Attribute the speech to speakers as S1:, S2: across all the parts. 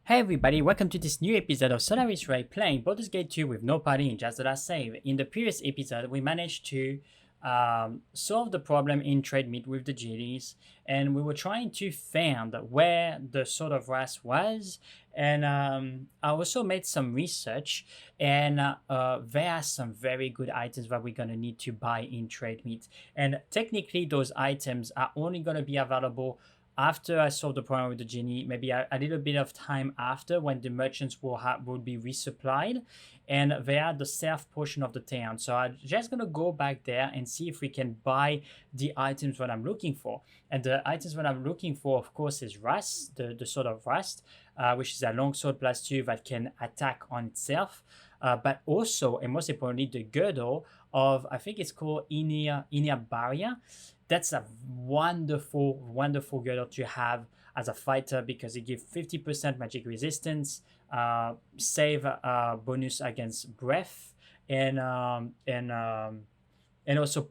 S1: Hey everybody, welcome to this new episode of Solaris Ray playing Baldur's Gate 2 with no party in just the last save. In the previous episode, we managed to solve the problem in trade meet with the genies, and we were trying to find where the Sword of Wrath was, and I also made some research, and there are some very good items that we're going to need to buy in trade meet, and technically those items are only going to be available after I solve the problem with the genie, maybe a little bit of time after, when the merchants will be resupplied, and they are the south portion of the town. So I'm just gonna go back there and see if we can buy the items that I'm looking for. And the items that I'm looking for, of course, is Rust, the Sword of Rust, which is a longsword +2 that can attack on itself. But also, and most importantly, the girdle of, I think it's called Inner Barrier. That's a wonderful girdle to have as a fighter because it gives 50% magic resistance, save bonus against breath, and also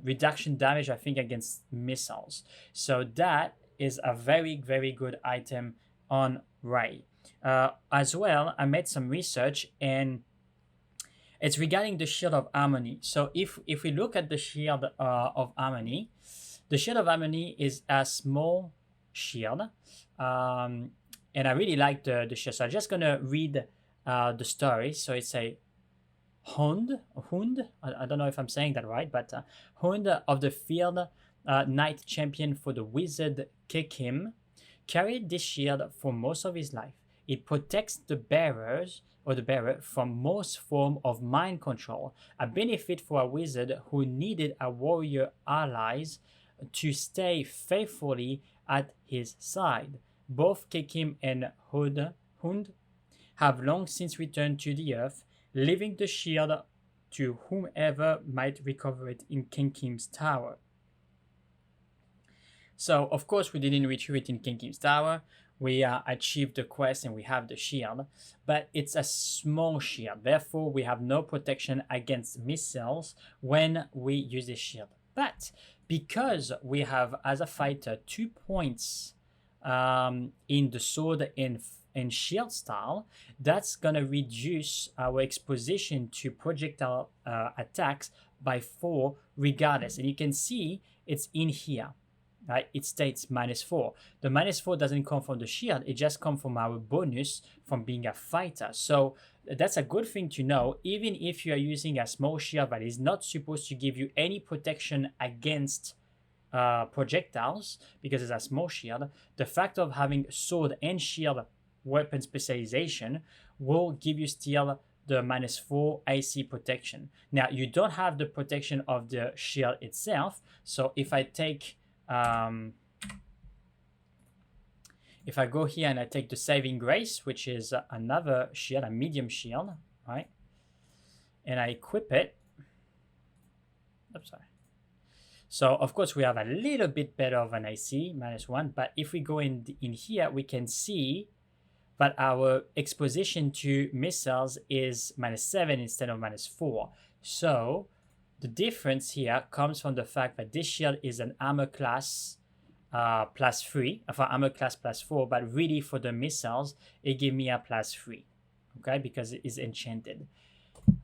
S1: reduction damage, I think, against missiles. So that is a very good item on Ray. As well, I made some research, and it's regarding the Shield of Harmony. So if we look at the Shield of Harmony, the Shield of Harmony is a small shield, and I really like the shield. So I'm just gonna read the story. So it's a Hund. I don't know if I'm saying that right, but Hund of the field, knight champion for the wizard Kekim, carried this shield for most of his life. It protects the bearer from most form of mind control, a benefit for a wizard who needed a warrior allies to stay faithfully at his side. Both Kekim and Hund have long since returned to the earth, leaving the shield to whomever might recover it in Kekim's tower. So, of course, we didn't retrieve it in Kekim's tower. We achieved the quest and we have the shield, but it's a small shield. Therefore, we have no protection against missiles when we use the shield. But because we have, as a fighter, 2 points in the sword and shield style, that's going to reduce our exposition to projectile attacks by 4 regardless. And you can see it's in here. Right, it states -4. The -4 doesn't come from the shield, it just comes from our bonus from being a fighter. So that's a good thing to know, even if you are using a small shield that is not supposed to give you any protection against projectiles, because it's a small shield. The fact of having sword and shield weapon specialization will give you still the -4 AC protection. Now, you don't have the protection of the shield itself, so if I take if I go here and I take the Saving Grace, which is another shield, a medium shield, right? And I equip it. Oops, sorry. So, of course, we have a little bit better of an AC, -1. But if we go in here, we can see that our exposition to missiles is -7 instead of -4. So, the difference here comes from the fact that this shield is an armor class +3, for armor class +4, but really for the missiles, it gives me a +3, okay, because it is enchanted.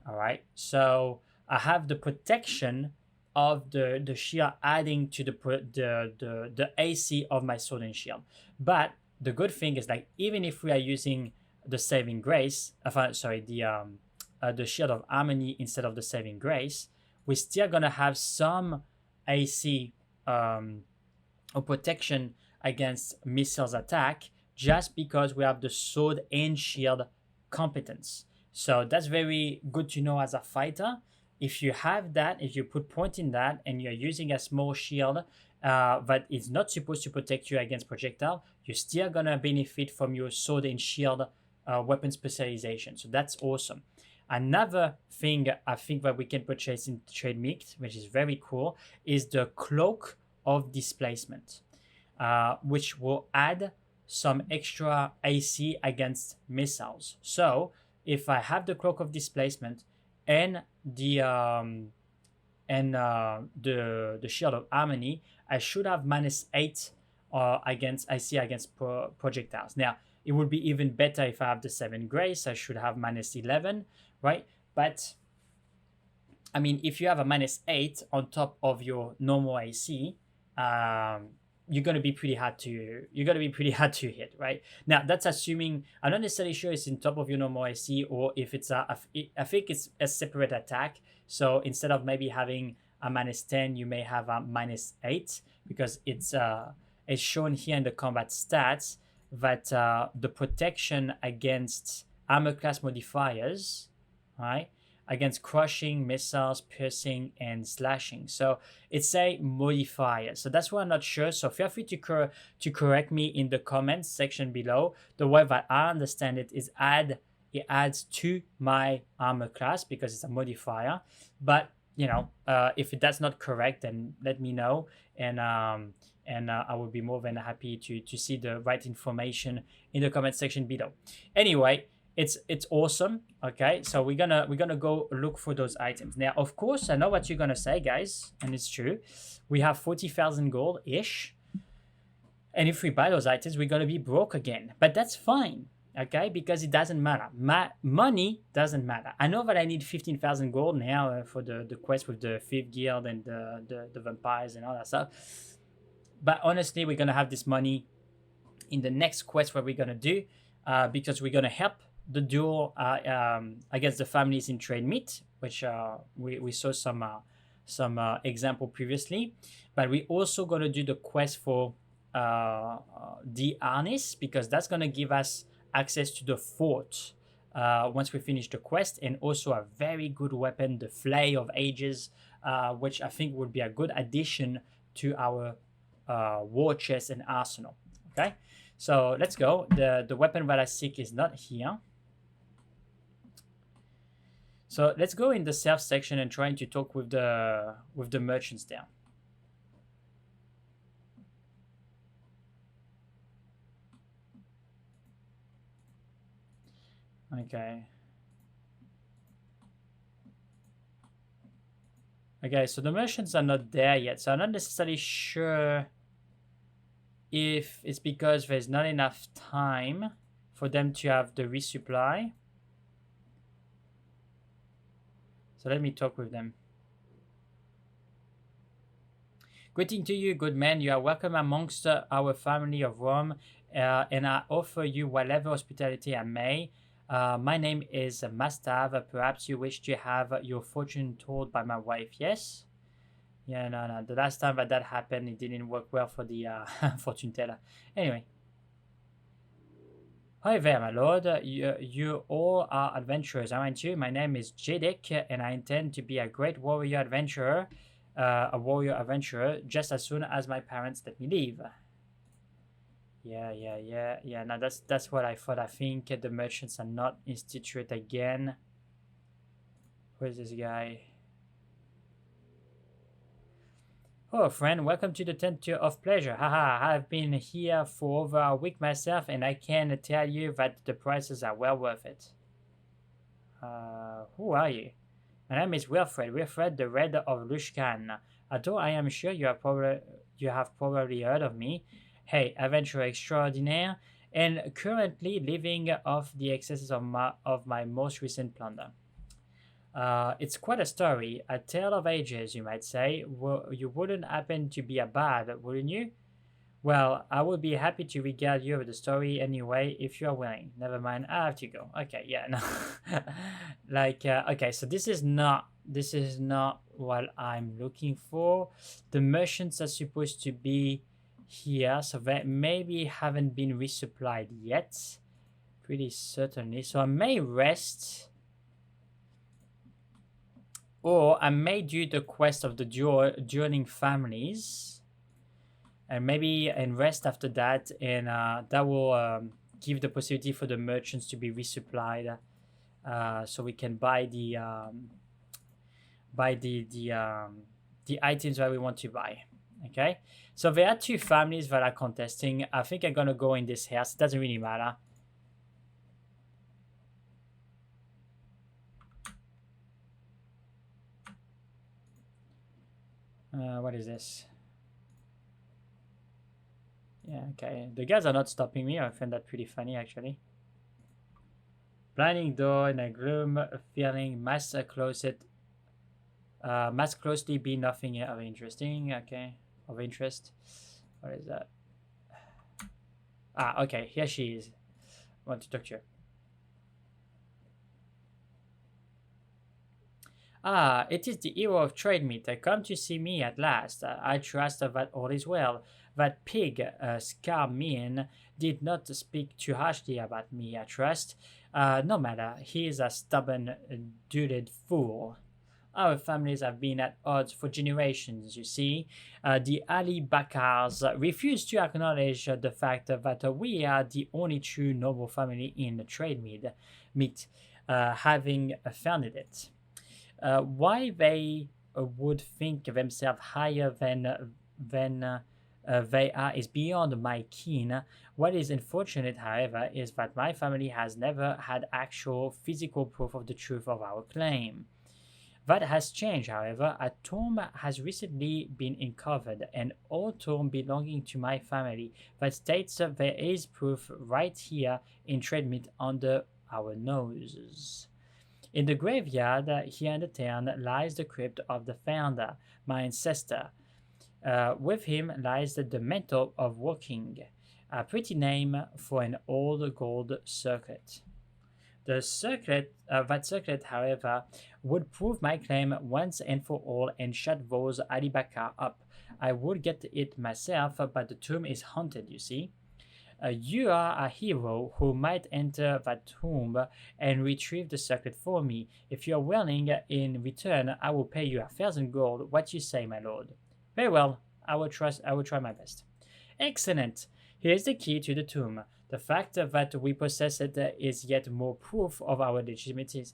S1: All right, so I have the protection of the shield adding to the AC of my sword and shield. But the good thing is, like, even if we are using the Saving Grace, the Shield of Harmony instead of the Saving Grace, we're still gonna have some AC or protection against missiles attack, just because we have the sword and shield competence. So that's very good to know as a fighter. If you have that, if you put point in that, and you're using a small shield that is not supposed to protect you against projectile, you're still gonna benefit from your sword and shield weapon specialization. So that's awesome. Another thing I think that we can purchase in trade meet, which is very cool, is the Cloak of Displacement, which will add some extra AC against missiles. So if I have the Cloak of Displacement and the Shield of Harmony, I should have -8 against AC against projectiles. Now, It would be even better if I have the 7 grace. I should have -11, right? But I mean, if you have a -8 on top of your normal AC, you're gonna be pretty hard to hit, right? Now that's assuming I'm not necessarily sure it's in top of your normal AC or if it's I think it's a separate attack. So instead of maybe having a -10, you may have a -8 because it's shown here in the combat stats that the protection against armor class modifiers, right? Against crushing, missiles, piercing, and slashing. So it's a modifier. So that's why I'm not sure. So feel free to correct me in the comments section below. The way that I understand it is it adds to my armor class because it's a modifier. But you know, if that's not correct, then let me know, and I will be more than happy to see the right information in the comment section below. Anyway, it's awesome. Okay, so we're gonna go look for those items. Now of course I know what you're gonna say, guys, and it's true. We have 40,000 gold ish, and if we buy those items we're gonna be broke again, but that's fine, okay, because it doesn't matter. Money doesn't matter. I know that I need 15,000 gold now for the quest with the 5th guild and the vampires and all that stuff, but honestly we're gonna have this money in the next quest what we're gonna do, because we're gonna help the duel against the families in trade meat, which we saw some example previously, but we also gonna do the quest for the harness, because that's gonna give us access to the fort once we finish the quest, and also a very good weapon, the Flay of Ages, which I think would be a good addition to our war chest and arsenal. Okay, so let's go. The weapon that I seek is not here. So let's go in the self section and trying to talk with the merchants there. Okay. Okay, so the merchants are not there yet, so I'm not necessarily sure if it's because there's not enough time for them to have the resupply. So let me talk with them. Greeting to you, good man. You are welcome amongst our family of Rome, and I offer you whatever hospitality I may. My name is Mastav. Perhaps you wish to have your fortune told by my wife, yes? Yeah, no. The last time that happened, it didn't work well for the fortune teller. Anyway. Hi there, my lord. You all are adventurers, aren't you? My name is Jadek, and I intend to be a great warrior adventurer, just as soon as my parents let me leave. Yeah. Now that's what I thought. I think the merchants are not instituted again. Who is this guy? Oh, friend, welcome to the Tent of Pleasure. Haha, I've been here for over a week myself, and I can tell you that the prices are well worth it. Who are you? My name is Wilfred the Red of Lushkan. Although I am sure you have probably heard of me. Hey, adventurer extraordinaire, and currently living off the excesses of my most recent plunder. It's quite a story, a tale of ages, you might say. Well, you wouldn't happen to be a bard, wouldn't you? Well, I would be happy to regale you with the story anyway, if you are willing. Never mind, I have to go. Okay, yeah, no. Okay, so this is not what I'm looking for. The merchants are supposed to be here, so they maybe haven't been resupplied yet. Pretty certainly. So I may rest, or I may do the quest of the dueling families, and maybe rest after that, and that will give the possibility for the merchants to be resupplied, so we can buy the items that we want to buy. Okay, so there are 2 families that are contesting. I think I'm gonna go in this house. It doesn't really matter. What is this? Yeah, okay. The guys are not stopping me. I find that pretty funny, actually. Blinding door in a gloom, feeling must closely be nothing of interesting. Okay, of interest. What is that? Ah, okay. Here she is. I want to talk to her. Ah, it is the hero of trade meat. Come to see me at last. I trust that all is well. That pig, Scarmean, did not speak too harshly about me, I trust. No matter, he is a stubborn, deluded fool. Our families have been at odds for generations, you see. The Ali Bakars refuse to acknowledge the fact that we are the only true noble family in the trade meat having founded it. Why they would think themselves higher than they are is beyond my ken. What is unfortunate, however, is that my family has never had actual physical proof of the truth of our claim. That has changed, however. A tomb has recently been uncovered, an old tomb belonging to my family that states that there is proof right here in Treadmeat under our noses. In the graveyard here in the town lies the crypt of the founder, my ancestor. With him lies the mantle of walking, a pretty name for an old gold circlet. That circlet, however, would prove my claim once and for all and shut those Alibaka up. I would get it myself, but the tomb is haunted, you see. You are a hero who might enter that tomb and retrieve the circlet for me. If you are willing, in return, I will pay you 1,000 gold. What you say, my lord? Very well. I will try my best. Excellent. Here is the key to the tomb. The fact that we possess it is yet more proof of our legitimacy.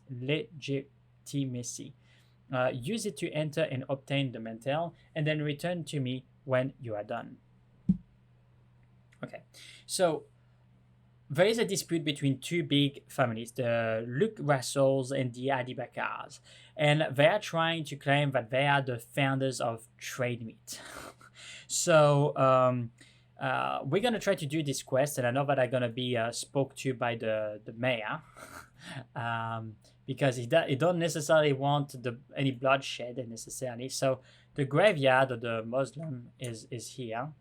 S1: Use it to enter and obtain the mantle, and then return to me when you are done. Okay, so there is a dispute between two big families, the Luke Russells and the Adibakars, and they are trying to claim that they are the founders of trade meat. So we're gonna try to do this quest, and I know that I'm gonna be spoke to by the mayor, because he don't necessarily want any bloodshed necessarily. So the graveyard of the Muslim is here.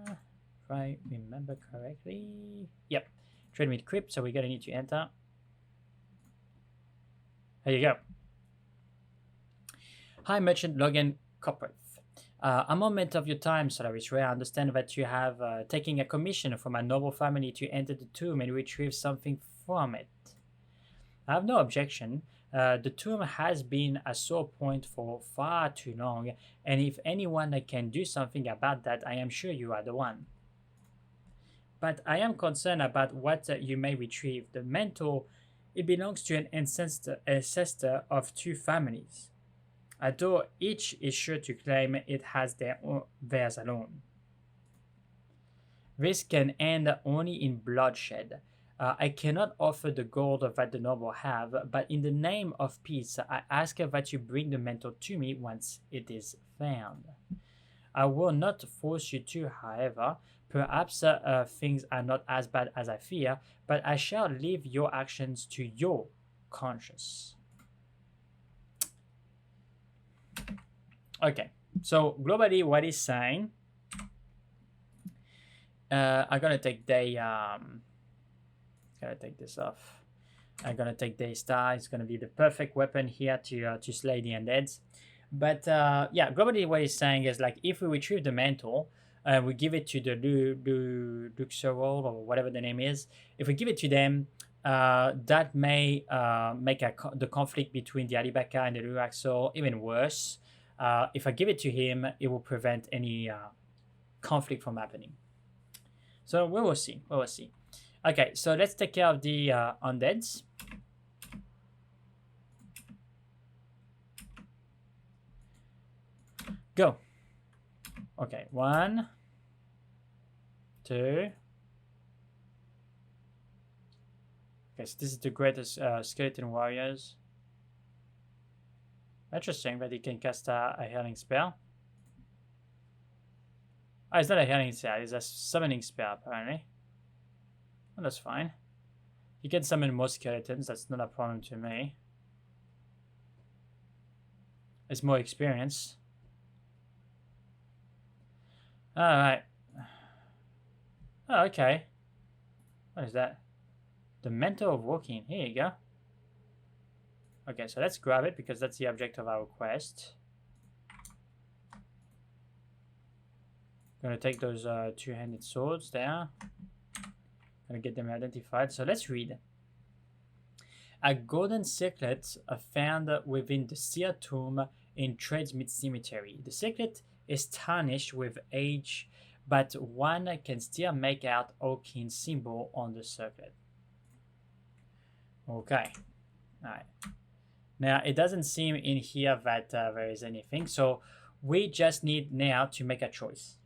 S1: If I remember correctly, yep, trade meat crypt. So we're gonna need to enter. There you go. Hi, Merchant Logan Copperth. A moment of your time, Solaris. I understand that you have taken a commission from a noble family to enter the tomb and retrieve something from it. I have no objection. The tomb has been a sore point for far too long, and if anyone can do something about that, I am sure you are the one. But I am concerned about what you may retrieve. The mantle, it belongs to an ancestor of two families, although each is sure to claim it has theirs alone. This can end only in bloodshed. I cannot offer the gold that the noble have, but in the name of peace, I ask that you bring the mantle to me once it is found. I will not force you to, however. Perhaps things are not as bad as I fear, but I shall leave your actions to your conscience. Okay, so globally, what he's saying, I'm gonna take gotta take this off. I'm gonna take Daystar. It's gonna be the perfect weapon here to slay the undeads. But yeah, globally, what he's saying is like if we retrieve the mantle, we give it to the Luxorol or whatever the name is. If we give it to them, that may make the conflict between the Alibaka and the Luxor even worse. If I give it to him, it will prevent any conflict from happening. So we will see. We will see. Okay, so let's take care of the undeads. Go. Okay, 1, 2. Okay, so this is the greatest skeleton warriors. Interesting that he can cast a healing spell. Oh, it's not a healing spell, it's a summoning spell apparently. Well, that's fine. You can summon more skeletons, that's not a problem to me. It's more experience. Alright. Oh, okay. What is that? The Mentor of Walking. Here you go. Okay, so let's grab it because that's the object of our quest. Gonna take those two-handed swords there. Gonna get them identified. So let's read. A golden circlet found within the Seer Tomb in Tradesmith Cemetery. The circlet is tarnished with age, but one can still make out Oakin's symbol on the circlet. Okay. Alright. Now, it doesn't seem in here that there is anything, so we just need now to make a choice.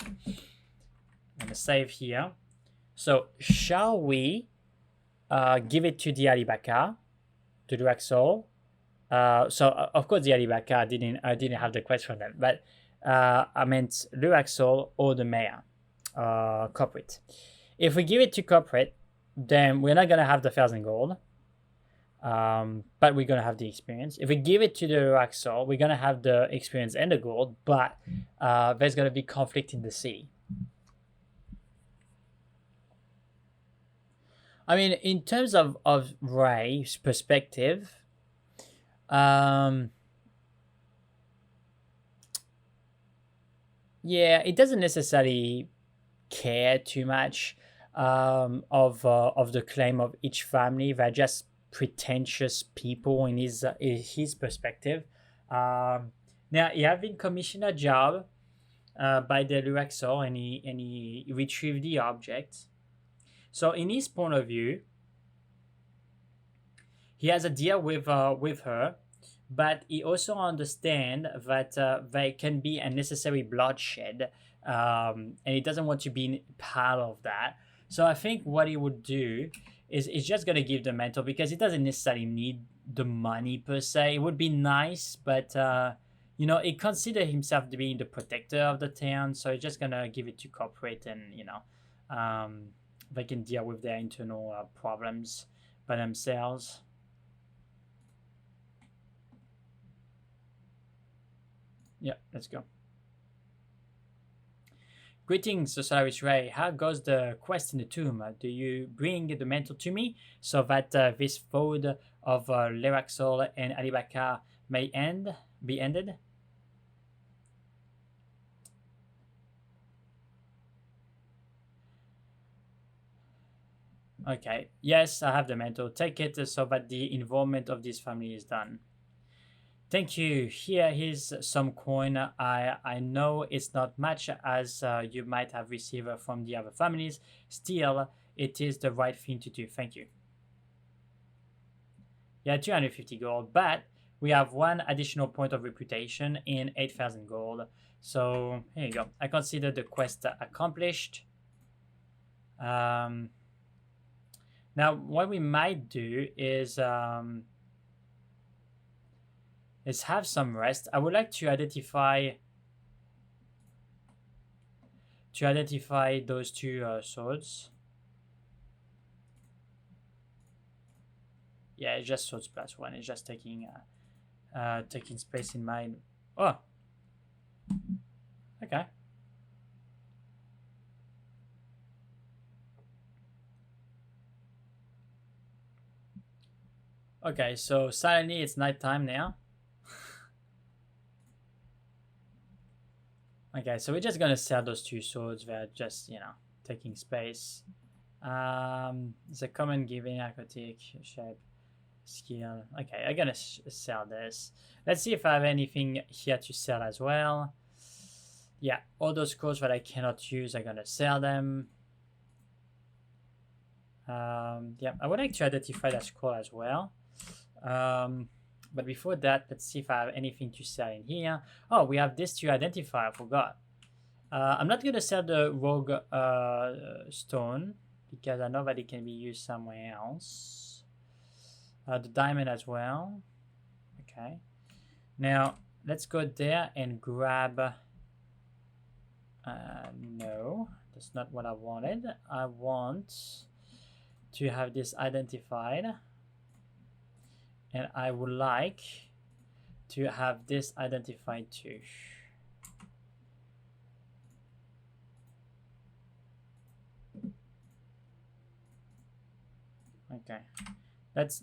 S1: I'm going to save here. So, shall we give it to the Alibaka, to the Axol? So, of course, the Alibaka didn't have the quest from them, but I meant the Axol or the Mayor, corporate. If we give it to corporate, then we're not going to have the 1,000 gold. But we're going to have the experience. If we give it to the Axol, we're going to have the experience and the gold, but there's going to be conflict in the city. I mean, in terms of Ray's perspective, yeah, it doesn't necessarily care too much of the claim of each family. They're just pretentious people in his perspective. Now, he has been commissioned a job by the Luaxor, and he retrieved the object. So, in his point of view, he has a deal with her, but he also understands that there can be unnecessary bloodshed, and he doesn't want to be part of that. So, I think what he would do is just going to give the mentor because he doesn't necessarily need the money per se. It would be nice, but you know, he considers himself to be the protector of the town, so he's just going to give it to corporate, and you know, they can deal with their internal problems by themselves. Yeah, let's go. Greetings, Solaris Ray. How goes the quest in the tomb? Do you bring the mantle to me so that this feud of Leraxol and Alibaka may be ended? Okay, yes, I have the mantle. Take it so that the involvement of this family is done. Thank you. Here is some coin. I know it's not much as you might have received from the other families. Still, it is the right thing to do. Thank you. Yeah, 250 gold, but we have one additional point of reputation in 8,000 gold. So here you go. I consider the quest accomplished. Now, what we might do is have some rest. I would like to identify those two swords. Yeah, it's just swords plus one. It's just taking space in mind. Oh, okay. Okay, so suddenly it's nighttime now. Okay, so we're just gonna sell those two swords. They're just, you know, taking space. It's a common giving aquatic shape skill. Okay, I'm gonna sell this. Let's see if I have anything here to sell as well. Yeah, all those scrolls that I cannot use, I'm gonna sell them. Yeah, I would like to identify that scroll as well. But before that, let's see if I have anything to sell in here. Oh, we have this to identify. I forgot. I'm not going to sell the rogue stone because I know that it can be used somewhere else. The diamond as well. Okay. Now, let's go there and grab No, that's not what I wanted. I want to have this identified, and I would like to have this identified too. Okay, let's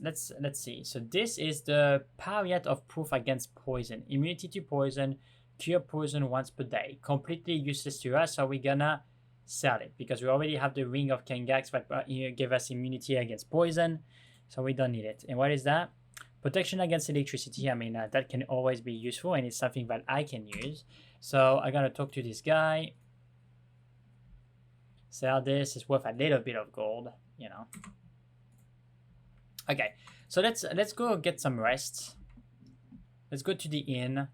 S1: see. So this is the Pariat of proof against poison. Immunity to poison, cure poison once per day. Completely useless to us, so we're gonna sell it because we already have the Ring of Kengax that give us immunity against poison, so we don't need it. And what is that? Protection against electricity. I mean, that can always be useful, and it's something that I can use. So I'm gonna talk to this guy. Sell this. It's worth a little bit of gold, you know. Okay, so let's go get some rest. Let's go to the inn.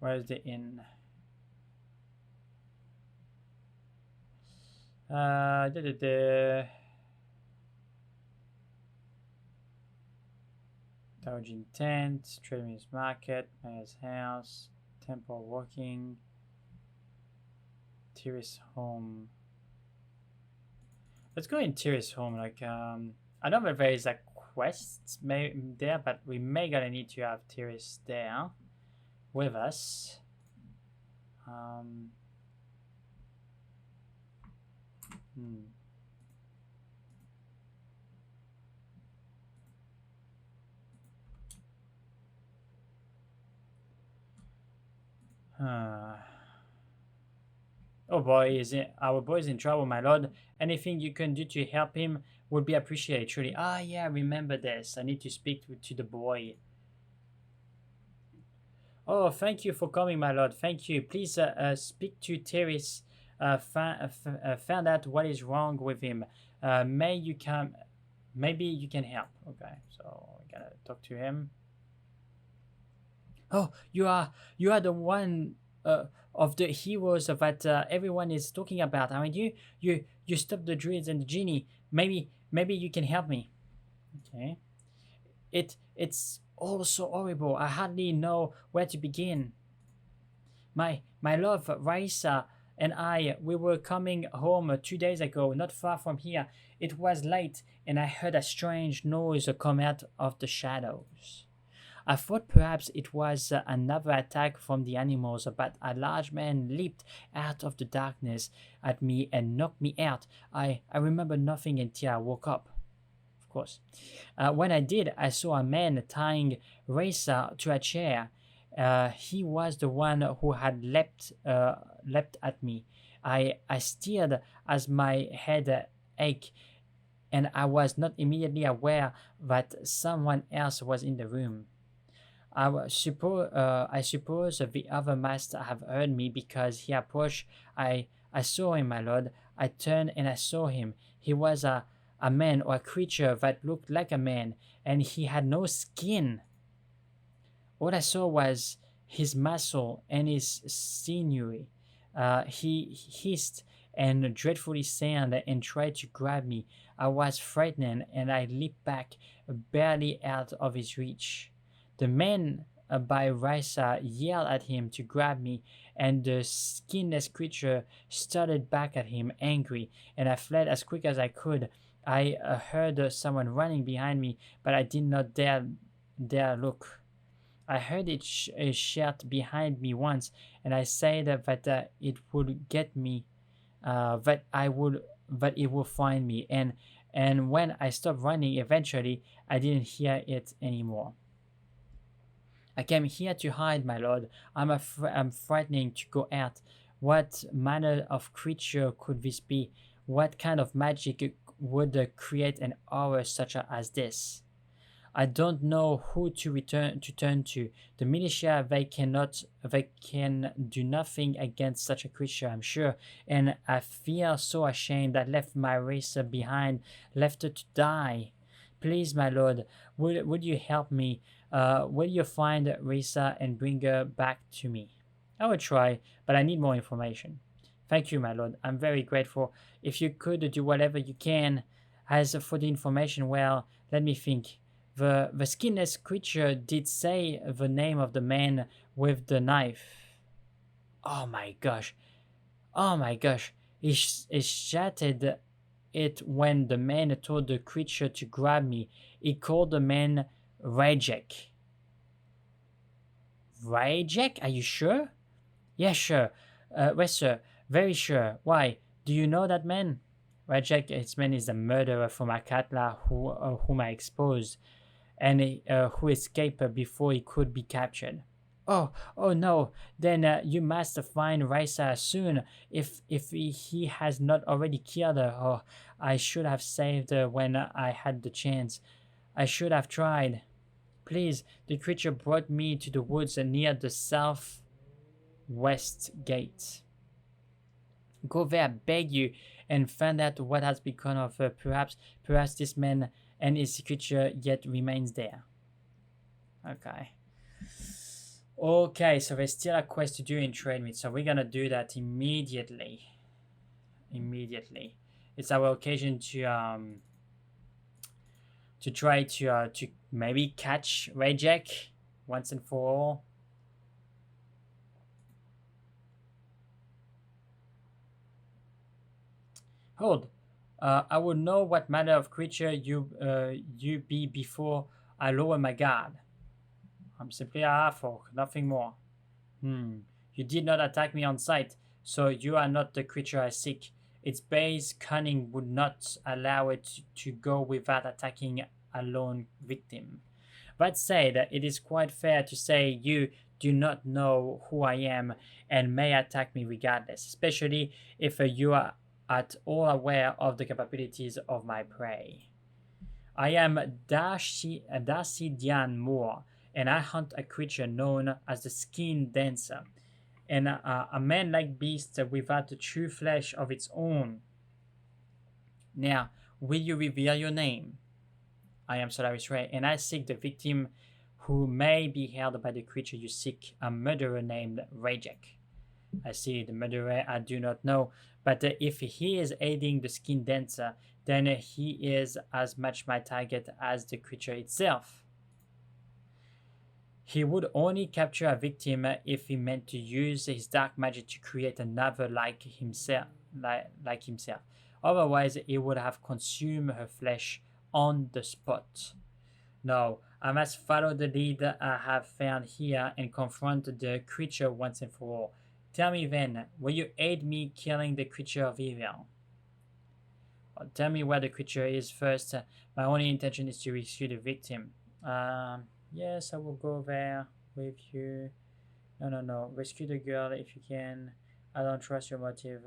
S1: Where is the inn? Taojin tent, Trader's market, mayor's house, temple walking, Tyr's home. Let's go in Tyr's home. Like, I know that there is a quest there, but we may gonna need to have Tyr's there with us. Oh boy, our boy is in trouble, my lord. Anything you can do to help him would be appreciated, truly. Ah, yeah, remember this. I need to speak to the boy. Oh, thank you for coming, my lord. Thank you. Please speak to Tyr's. Find out what is wrong with him. Maybe you can help. Okay, so I gotta talk to him. Oh, you are the one of the heroes that everyone is talking about. I mean, you stopped the druids and the genie. Maybe you can help me. Okay. It's all so horrible. I hardly know where to begin. My love, Raisa, and we were coming home 2 days ago, not far from here. It was late, and I heard a strange noise come out of the shadows. I thought perhaps it was another attack from the animals, but a large man leaped out of the darkness at me and knocked me out. I remember nothing until I woke up. Of course. When I did, I saw a man tying Raisa to a chair. He was the one who had leapt at me. I stared as my head ached, and I was not immediately aware that someone else was in the room. I suppose the other master have heard me because he approached. I saw him, my lord. I turned and I saw him. He was a man or a creature that looked like a man, and he had no skin. What I saw was his muscle and his sinewy. He hissed and dreadfully sounded and tried to grab me. I was frightened and I leaped back, barely out of his reach. The man by Raisa yelled at him to grab me, and the skinless creature started back at him, angry, and I fled as quick as I could. I heard someone running behind me, but I did not dare look. I heard it shout behind me once, and I said that it would get me, that it would find me, and when I stopped running, eventually, I didn't hear it anymore. I came here to hide, my lord. I'm frightening to go out. What manner of creature could this be? What kind of magic would create an horror such as this? I don't know who to turn to. The militia, they can do nothing against such a creature, I'm sure. And I feel so ashamed. I left my racer behind, left her to die. Please, my lord, would you help me? Will you find Risa and bring her back to me? I will try, but I need more information. Thank you, my lord. I'm very grateful. If you could do whatever you can. As for the information, well, let me think. The skinless creature did say the name of the man with the knife. Oh my gosh. Oh my gosh. He shattered it when the man told the creature to grab me. He called the man Rajek. Rajek? Are you sure? Yeah, sure. Yes, sir. Very sure. Why? Do you know that man? Rajek, his man is the murderer from Akatla whom I exposed, and who escaped before he could be captured. Oh no! Then you must find Raisa soon. If he has not already killed her. Oh, I should have saved her when I had the chance. I should have tried. Please, the creature brought me to the woods near the southwest gate. Go there, I beg you, and find out what has become of her. Perhaps this man and his creature yet remains there. Okay. Okay, so there's still a quest to do in trade meet, so we're gonna do that immediately. It's our occasion to try to maybe catch Rajek once and for all. Hold. I will know what manner of creature you be before I lower my guard. I'm simply a half-orc, nothing more. You did not attack me on sight, so you are not the creature I seek. Its base cunning would not allow it to go without attacking a lone victim. That said, it is quite fair to say you do not know who I am and may attack me regardless, especially if you are at all aware of the capabilities of my prey. I am Darcy Moore, and I hunt a creature known as the Skin Dancer, and a man-like beast without the true flesh of its own. Now, will you reveal your name? I am Solaris Ray, and I seek the victim who may be held by the creature you seek, a murderer named Rajek. I see the murderer I do not know, but if he is aiding the Skin Dancer, then he is as much my target as the creature itself. He would only capture a victim if he meant to use his dark magic to create another like himself. Otherwise, he would have consumed her flesh on the spot. No, I must follow the lead I have found here and confront the creature once and for all. Tell me then, will you aid me killing the creature of evil? Well, tell me where the creature is first. My only intention is to rescue the victim. Yes, I will go there with you. No. Rescue the girl if you can. I don't trust your motive.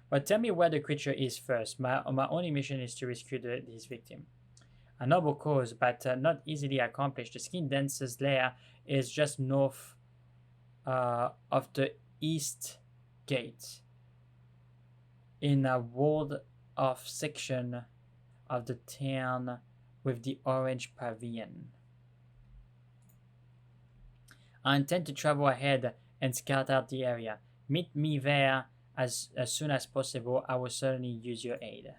S1: But tell me where the creature is first. My only mission is to rescue his victim. A noble cause, but not easily accomplished. The Skin Dancer's lair is just north of the east gate, in a walled-off section of the town with the orange pavilion. I intend to travel ahead and scout out the area. Meet me there as soon as possible. I will certainly use your aid.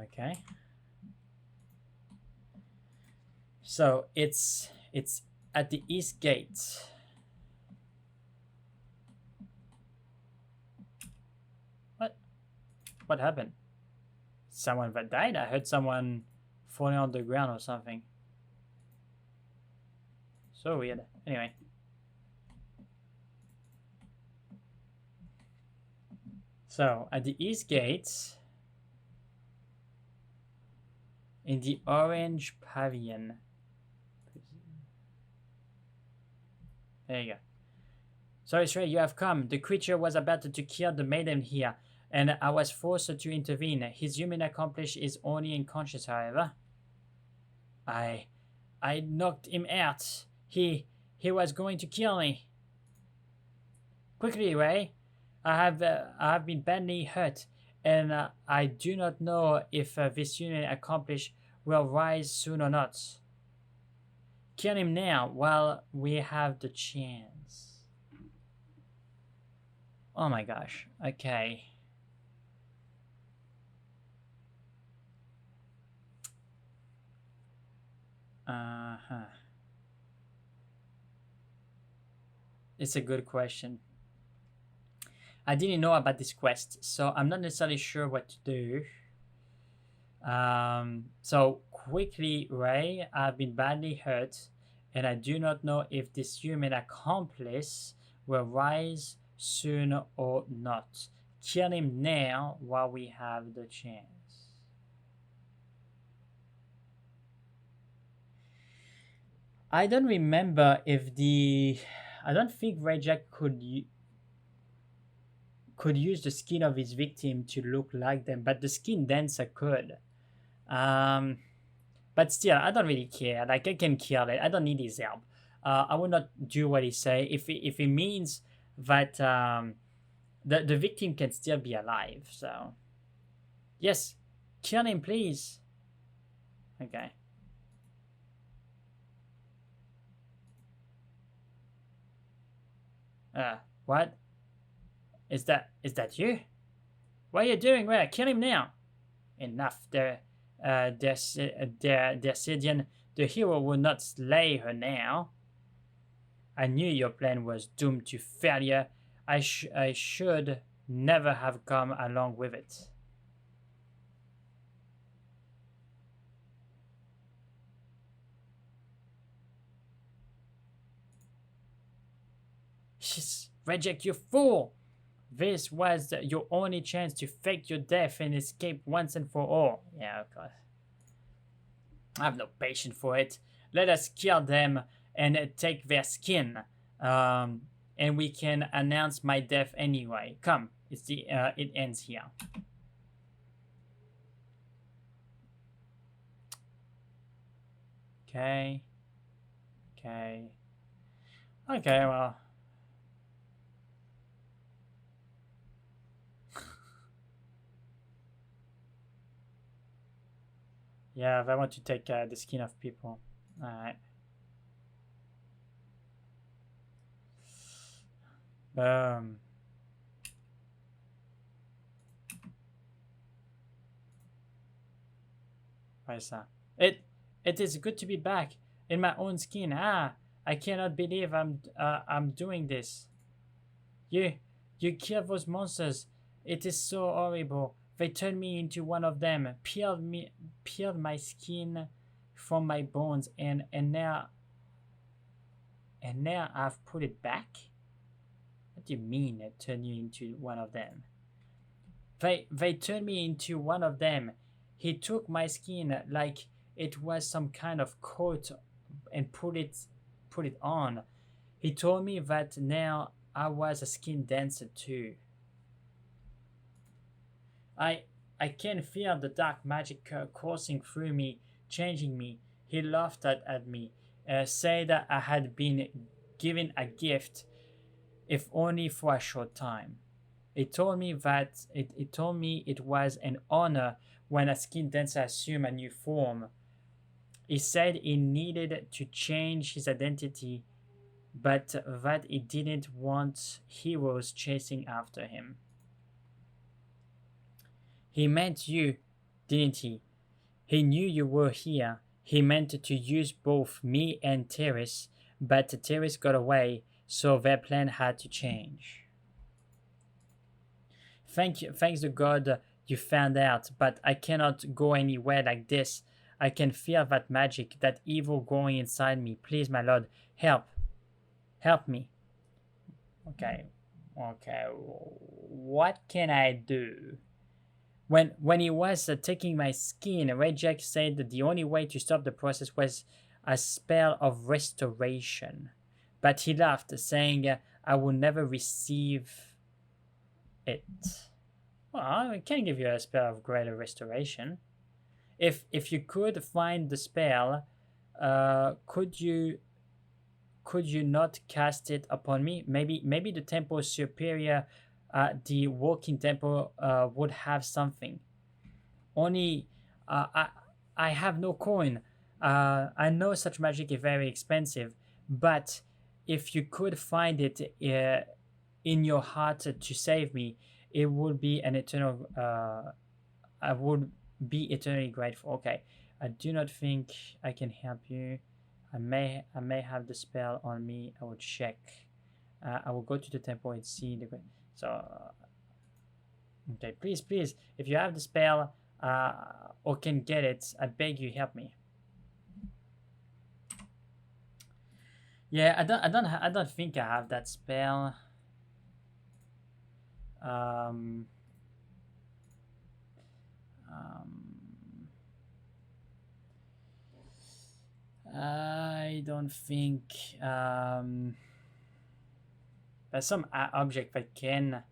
S1: Okay. So it's at the east gate. What happened? Someone that died? I heard someone falling on the ground or something. So weird. Anyway. So, at the east gate, in the orange pavilion. There you go. Sorry, Stray, you have come. The creature was about to kill the maiden here, and I was forced to intervene. His human accomplice is only unconscious, however. I knocked him out. He was going to kill me. Quickly, Ray. I have been badly hurt, and I do not know if this human accomplice will rise soon or not. Kill him now while we have the chance. Oh my gosh. Okay. Uh-huh. It's a good question. I didn't know about this quest, so I'm not necessarily sure what to do. So quickly, Ray, I've been badly hurt, and I do not know if this human accomplice will rise soon or not. Kill him now while we have the chance. I don't remember if the... I don't think Reject could use the skin of his victim to look like them, but the skin dancer could. But still, I don't really care. Like, I can kill it. I don't need his help. I will not do what he say if it means that the victim can still be alive. So yes, kill him, please. Okay. What? Is that you? What are you doing? Where? Kill him now. Enough. Decidian, the hero will not slay her now. I knew your plan was doomed to failure. I should never have come along with it. Reject, you fool! This was your only chance to fake your death and escape once and for all. Yeah, of course. I have no patience for it. Let us kill them and take their skin. And we can announce my death anyway. Come, it ends here. Okay. Okay, well. Yeah, I want to take the skin of people. Alright. Boom. What is that? It is good to be back in my own skin. I cannot believe I'm doing this. You killed those monsters. It is so horrible. They turned me into one of them, peeled my skin from my bones, and now I've put it back. What do you mean it turned you into one of them? They turned me into one of them. He took my skin like it was some kind of coat and put it on. He told me that now I was a skin dancer too. I can feel the dark magic coursing through me, changing me. He laughed at me, said that I had been given a gift, if only for a short time. It told me it was an honor when a skin dancer assumed a new form. He said he needed to change his identity, but that he didn't want heroes chasing after him. He meant you, didn't he? He knew you were here. He meant to use both me and Teres, but Teres got away, so their plan had to change. Thanks to God you found out, but I cannot go anywhere like this. I can feel that magic, that evil growing inside me. Please, my lord, help. Help me. Okay. What can I do? When he was taking my skin, Reject said that the only way to stop the process was a spell of restoration. But he laughed, saying, I will never receive it. Well, I can give you a spell of greater restoration. If you could find the spell, could you not cast it upon me? Maybe the temple superior, the walking temple, would have something. Only I have no coin. I know such magic is very expensive, but if you could find it in your heart to save me, it would be an eternal. I would Be eternally grateful. Okay. I do not think I can help you. I may have the spell on me. I will check. I will go to the temple and see the. So, okay, please, if you have the spell or can get it, I beg you, help me. Yeah, I don't think I have that spell. Um, I don't think there's some object that can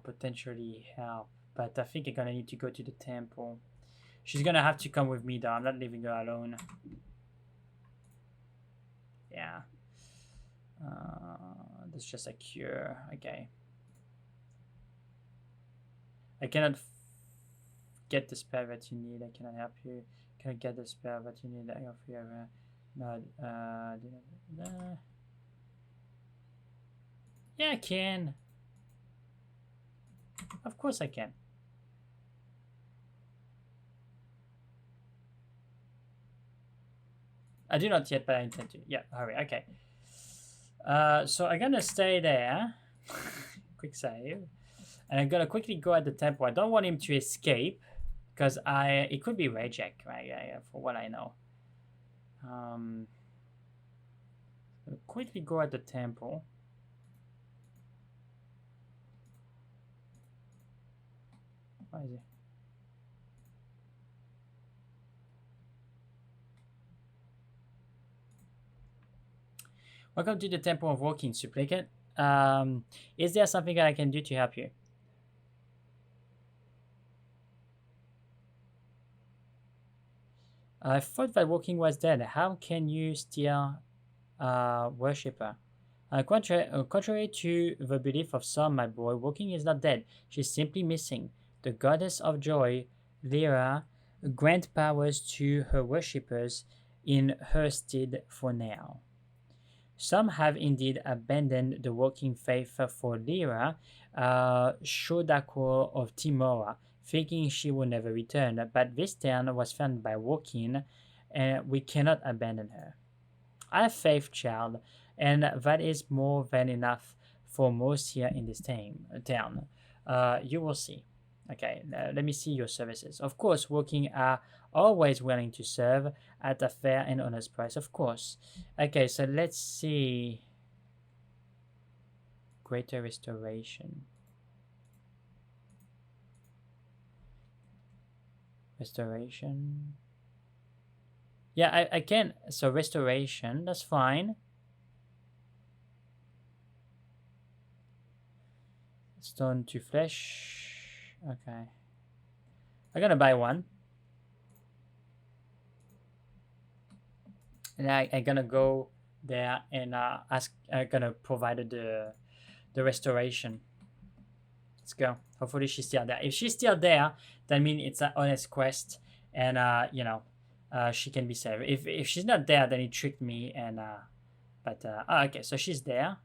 S1: potentially help, but I think I'm gonna need to go to the temple. She's gonna have to come with me though. I'm not leaving her alone. Yeah. That's just a cure. Okay. I cannot get the spell that you need. I cannot help you. Can I get the spell that you need? I offer you no. Yeah, I can. Of course I can. I do not yet, but I intend to. Yeah, hurry. Okay. So I'm gonna stay there. Quick save. And I'm gonna quickly go at the temple. I don't want him to escape because it could be Rejek, right? Yeah, for what I know. Quickly go at the temple. Why is it? Welcome to the Temple of Walking, Supplicant. Is there something that I can do to help you? I thought that walking was dead. How can you still worship her? Contrary to the belief of some, my boy, walking is not dead. She's simply missing. The goddess of joy, Lyra, grant powers to her worshippers in her stead for now. Some have indeed abandoned the walking faith for Lyra, Shodako of Timora, thinking she will never return. But this town was founded by walking, and we cannot abandon her. I have faith, child, and that is more than enough for most here in this town. You will see. Okay, let me see your services. Of course, walking are always willing to serve at a fair and honest price, of course. Okay, so let's see. Greater restoration. Restoration. Yeah, I can. So restoration, that's fine. Stone to flesh. Okay. I'm gonna buy one. And I'm gonna go there and ask. I'm gonna provide the restoration. Let's go. Hopefully she's still there. If she's still there, that means it's an honest quest, and she can be saved. If she's not there, then he tricked me. And okay, so she's there.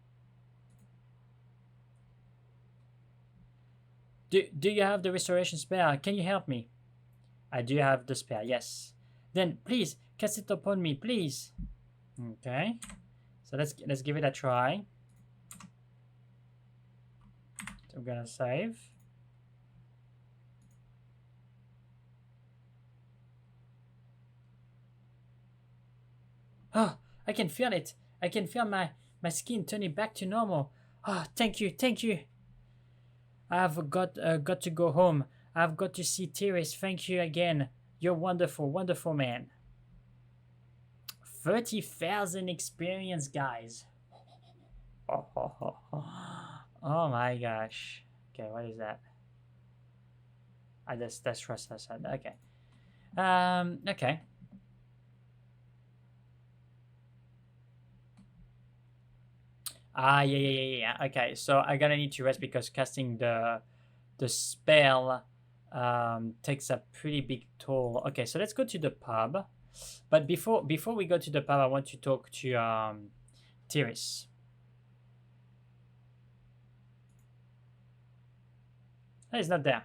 S1: Do you have the restoration spell? Can you help me? I do have the spell. Yes. Then please cast it upon me, please. Okay. So let's give it a try. So I'm gonna save. Oh, I can feel it. I can feel my skin turning back to normal. Oh, thank you. I've got to go home. I've got to see Tiris. Thank you again. You're wonderful, wonderful man. 30,000 experience, guys. Oh my gosh. Okay, what is that? That's trust us. Okay. Okay. Yeah. Okay, so I'm gonna need to rest because casting the spell takes a pretty big toll. Okay, so let's go to the pub. But before we go to the pub, I want to talk to Tiris. Oh, he's not there.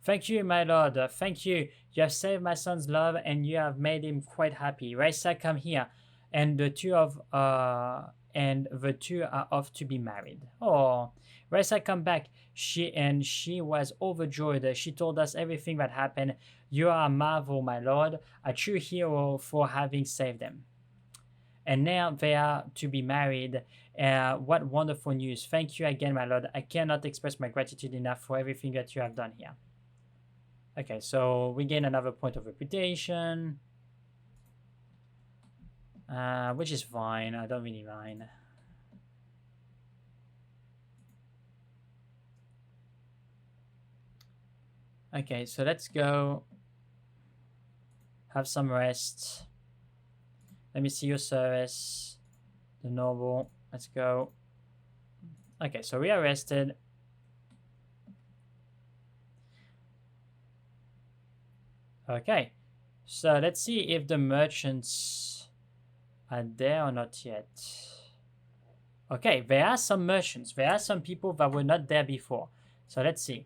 S1: Thank you, my lord. Thank you. You have saved my son's love, and you have made him quite happy. Raisa, come here, and the two are off to be married. Oh, Raisa, come back. She was overjoyed. She told us everything that happened. You are a marvel, my lord, a true hero for having saved them. And now they are to be married. What wonderful news. Thank you again, my lord. I cannot express my gratitude enough for everything that you have done here. Okay, so we gain another point of reputation. Which is fine. I don't really mind. Okay, so let's go have some rest. Let me see your service. The noble. Let's go. Okay, so we are rested. Okay, so let's see if the merchants are there or not yet. Okay, there are some merchants. There are some people that were not there before. So let's see.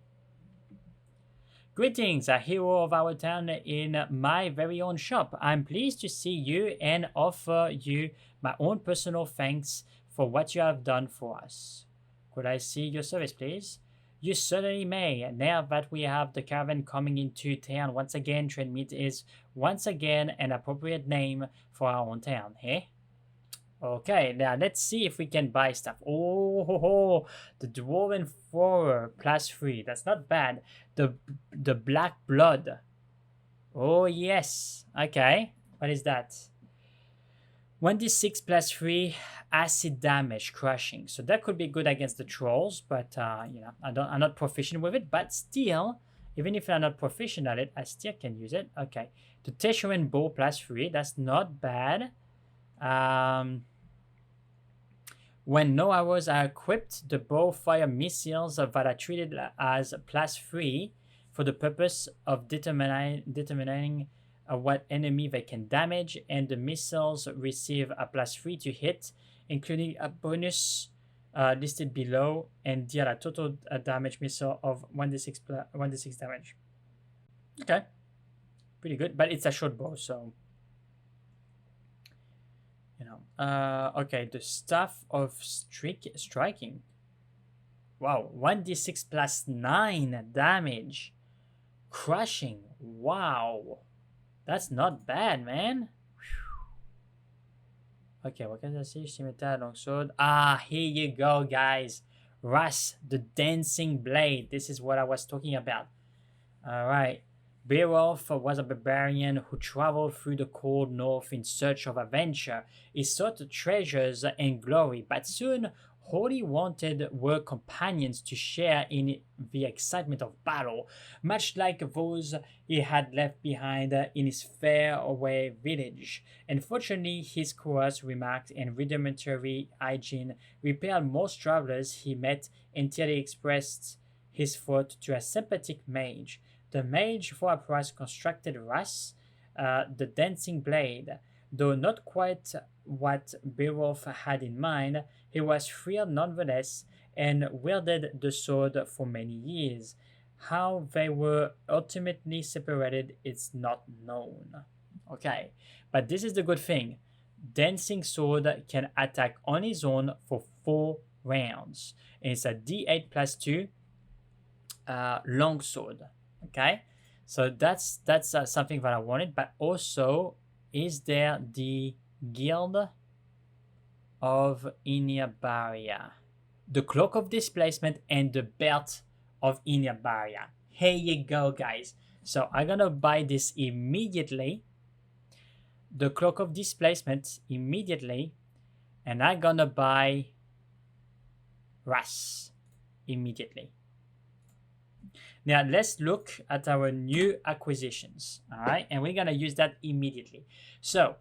S1: Greetings, a hero of our town in my very own shop. I'm pleased to see you and offer you my own personal thanks for what you have done for us. Could I see your service, please? You certainly may. Now that we have the caravan coming into town once again, Trade Meat is once again an appropriate name for our own town, eh? Okay, now let's see if we can buy stuff. Oh, the Dwarven Thrower +3. That's not bad. The Black Blood. Oh, yes. Okay, what is that? 1d6 +3 acid damage, crushing. So that could be good against the trolls, but you know, I'm not proficient with it. But still, even if I'm not proficient at it, I still can use it. Okay, the Teshuan Bow +3. That's not bad. When no arrows are equipped, the bow fire missiles that are treated as +3 for the purpose of determining what enemy they can damage, and the missiles receive a +3 to hit, including a bonus listed below, and deal a total damage missile of 1d6 damage. Okay, pretty good, but it's a short bow, so you know. Okay, the Staff of Striking. Wow, 1d6 +9 damage, crushing. Wow. That's not bad, man. Whew. Okay, what can I say? Scimitar, longsword. Ah, here you go, guys. Russ, the Dancing Blade. This is what I was talking about. Alright. Beowulf was a barbarian who traveled through the cold north in search of adventure. He sought treasures and glory, but soon all he wanted were companions to share in the excitement of battle, much like those he had left behind in his faraway village. Unfortunately, his coarse remarks and rudimentary hygiene repelled most travelers he met until he expressed his thought to a sympathetic mage. The mage for a price constructed Russ, the Dancing Blade. Though not quite what Beowulf had in mind, he was thrilled nonetheless and wielded the sword for many years. How they were ultimately separated is not known. Okay, but this is the good thing. Dancing Sword can attack on his own for 4 rounds. And it's a d8 +2 longsword. Okay, so that's something that I wanted, but also, is there the Guild of Inertial, the Cloack of Displacement, and the Belft of Inertial. Here you go, guys. So I'm gonna buy this immediately, the Cloack of Displacement immediately, and I'm gonna buy Russ immediately. Now let's look at our new acquisitions, all right? And we're gonna use that immediately. So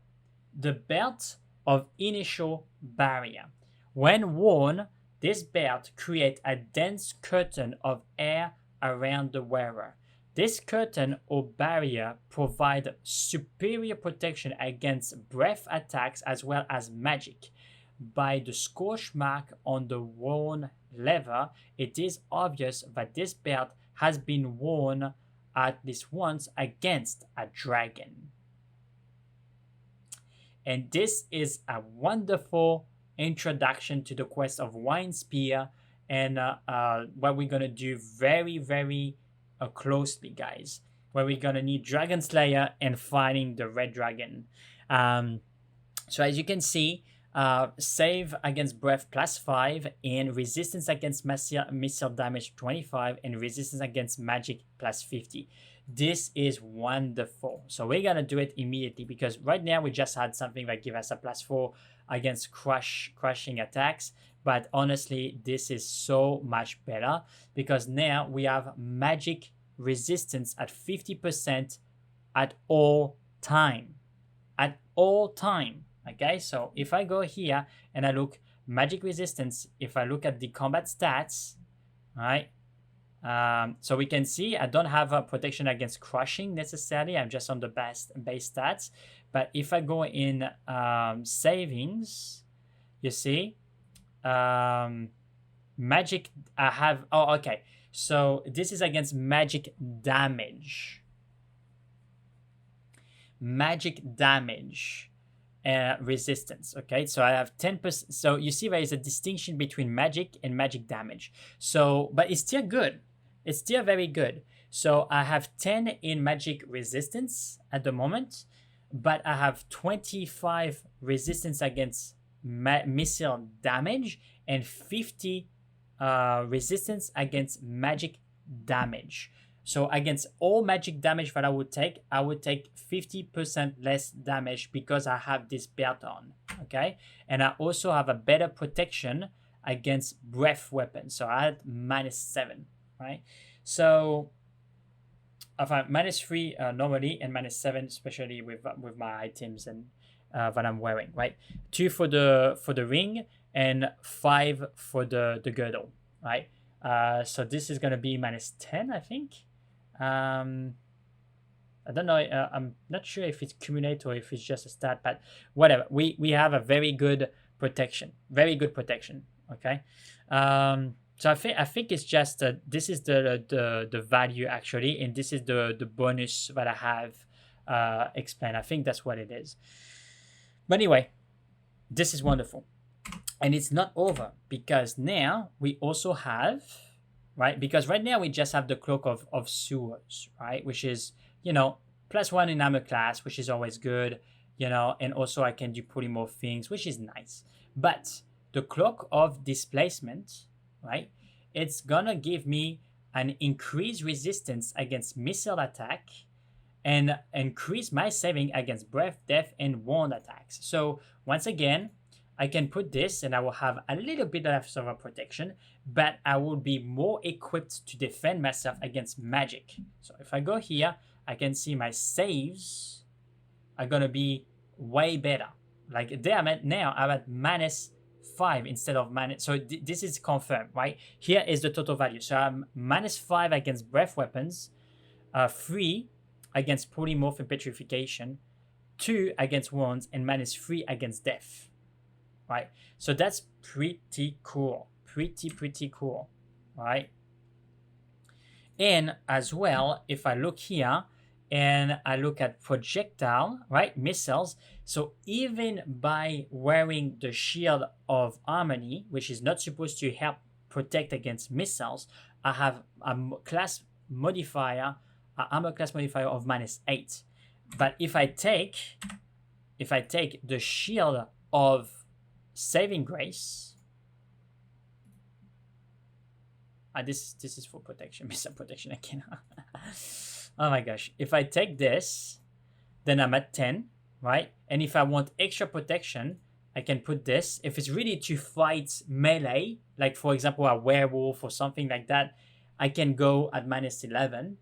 S1: the Belt of Inertial Barrier. When worn, this belt creates a dense curtain of air around the wearer. This curtain or barrier provides superior protection against breath attacks as well as magic. By the scorch mark on the worn leather, it is obvious that this belt has been worn at least once against a dragon. And this is a wonderful introduction to the quest of Wine Spear and what we're going to do very, very closely, guys. Where we're going to need Dragon Slayer and fighting the red dragon. So as you can see, save against breath +5 and resistance against missile damage 25 and resistance against magic +50. This is wonderful. So we're gonna do it immediately because right now we just had something that give us a +4 against crushing attacks. But honestly, this is so much better because now we have magic resistance at 50% at all time. At all time. Okay, so if I go here and I look magic resistance, if I look at the combat stats, right? So we can see I don't have a protection against crushing necessarily. I'm just on the base stats. But if I go in savings, you see, magic, I have, oh, okay. So this is against magic damage. Magic damage. Resistance. Okay, so I have 10%. So you see there is a distinction between magic and magic damage. So, but it's still good. It's still very good. So I have 10 in magic resistance at the moment, but I have 25 resistance against missile damage and 50 resistance against magic damage. So against all magic damage that I would take 50% less damage because I have this belt on, okay? And I also have a better protection against breath weapons. So I had -7, right? So I have -3 normally and -7 especially with my items and that I'm wearing, right? 2 for the ring and 5 for the girdle, right? So this is gonna be -10, I think. I don't know. I'm not sure if it's cumulate or if it's just a stat, but whatever. We have a very good protection. Very good protection. Okay. So I think it's just this is the value actually, and this is the bonus that I have explained. I think that's what it is. But anyway, this is wonderful, and it's not over because now we also have. Right, because right now we just have the Cloak of Sewers, right, which is, you know, +1 in armor class, which is always good, you know, and also I can do polymorph things, which is nice. But the Cloak of Displacement, right, it's gonna give me an increased resistance against missile attack and increase my saving against breath, death, and wound attacks. So once again, I can put this and I will have a little bit less of a protection, but I will be more equipped to defend myself against magic. So if I go here, I can see my saves are going to be way better. Like there, now I'm at -5 instead of minus. So this is confirmed, right? Here is the total value. So I'm -5 against breath weapons, 3 against polymorph and petrification, 2 against wounds, and -3 against death. Right, so that's pretty cool, pretty cool, right? And as well, if I look here and I look at projectile, right, missiles, so even by wearing the shield of harmony, which is not supposed to help protect against missiles, I have a class modifier, an armor class modifier of -8. But if I take the shield of Saving Grace. This is for protection, missile protection again. Oh my gosh. If I take this, then I'm at 10, right? And if I want extra protection, I can put this. If it's really to fight melee, like for example a werewolf or something like that, I can go at -11,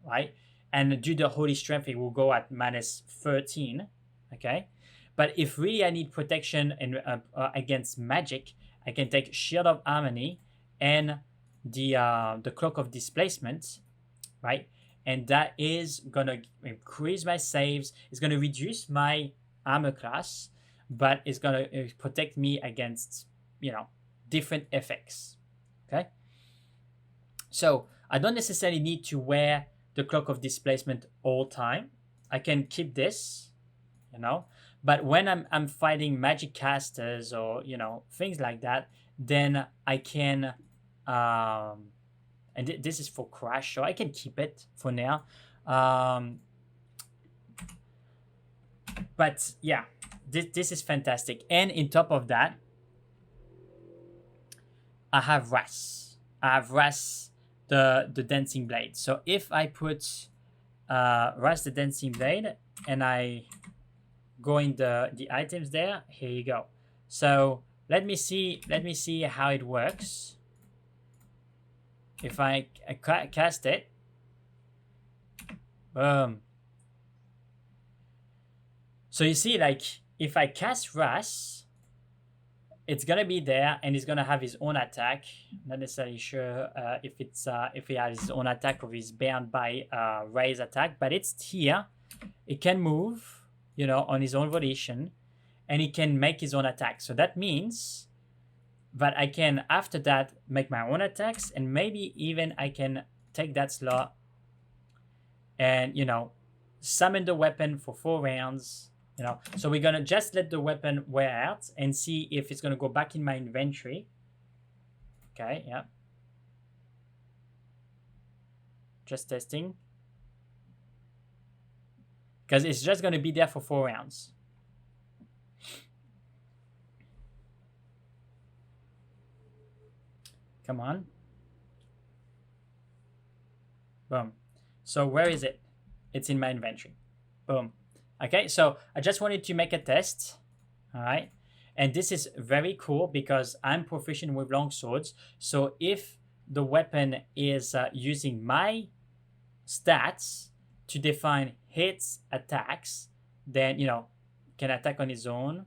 S1: right? And due to Holy Strength, it will go at -13, okay? But if really I need protection and against magic, I can take Shield of Harmony and the Cloak of Displacement, right? And that is gonna increase my saves. It's gonna reduce my armor class, but it's gonna protect me against, you know, different effects. Okay. So I don't necessarily need to wear the Cloack of Displacement all time. I can keep this, you know, but when I'm fighting magic casters or, you know, things like that, then I can, and this is for crash, so I can keep it for now. But yeah, this is fantastic. And in top of that, I have Ras. I have Ras, the Dancing Blade. So if I put Ras the Dancing Blade and I go in the items there, here you go. So let me see how it works. If I cast it, boom. So you see, like, if I cast Ras, it's gonna be there and he's gonna have his own attack. Not necessarily sure if he has his own attack or he's bound by Ray's attack, but it's here. It can move, you know, on his own volition, and he can make his own attack. So that means that I can, after that, make my own attacks, and maybe even I can take that slot and, you know, summon the weapon for 4 rounds. You know, so we're gonna just let the weapon wear out and see if it's gonna go back in my inventory. Okay, yeah. Just testing. Because it's just gonna be there for 4 rounds. Come on. Boom. So where is it? It's in my inventory. Boom. Okay, so I just wanted to make a test, all right? And this is very cool because I'm proficient with longswords. So if the weapon is using my stats to define hits, attacks, then, you know, can attack on his own,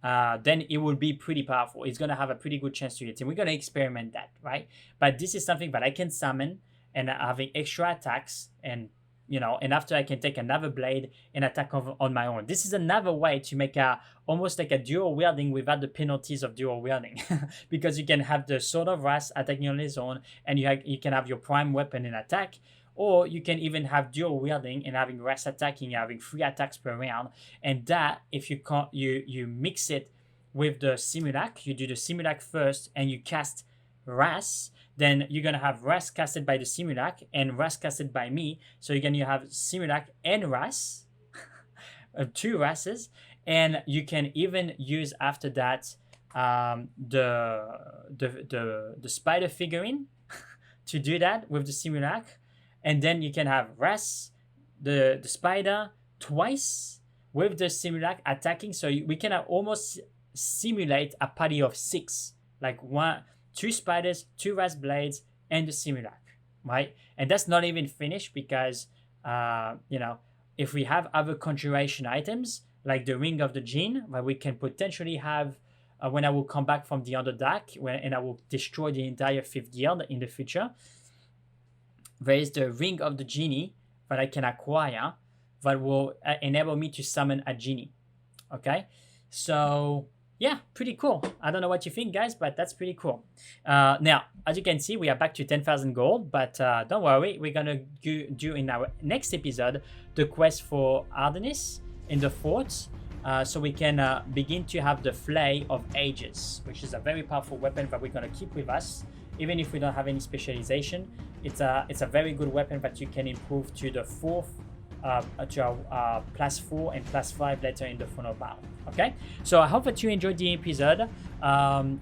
S1: then it will be pretty powerful. It's going to have a pretty good chance to hit him. We're going to experiment that, right? But this is something that I can summon and having extra attacks, and you know, and after I can take another blade and attack on my own. This is another way to make almost like a dual wielding without the penalties of dual wielding, because you can have the Sword of Ras attacking on his own, and you can have your prime weapon in attack, or you can even have dual wielding and having Ras attacking, having 3 attacks per round. And that, if you can't, you mix it with the Simulac, you do the Simulac first and you cast Ras, then you're going to have Ras casted by the Simulac and Ras casted by me. So you're going to have Simulac and Ras, 2 Rases. And you can even use after that the spider figurine to do that with the Simulac. And then you can have Ras, the spider, twice with the Simulac attacking. So we can almost simulate a party of 6, like 2 spiders, 2 Ras blades, and the Simulac, right? And that's not even finished because, you know, if we have other conjuration items, like the Ring of the Jinn, that we can potentially have when I will come back from the Underdark, and I will destroy the entire 5th guild in the future. There is the Ring of the Genie that I can acquire that will enable me to summon a genie, okay? So yeah, pretty cool. I don't know what you think, guys, but that's pretty cool. Now, as you can see, we are back to 10,000 gold, but don't worry, we're gonna do in our next episode the quest for Ardenis in the fort, so we can begin to have the Flay of Ages, which is a very powerful weapon that we're gonna keep with us, even if we don't have any specialization. It's a very good weapon that you can improve to the 4th, to our +4 and +5 later in the final battle. Okay, so I hope that you enjoyed the episode.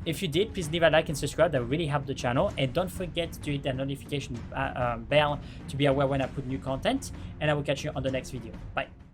S1: If you did, please leave a like and subscribe. That will really help the channel, and don't forget to hit that notification bell to be aware when I put new content, and I will catch you on the next video. Bye.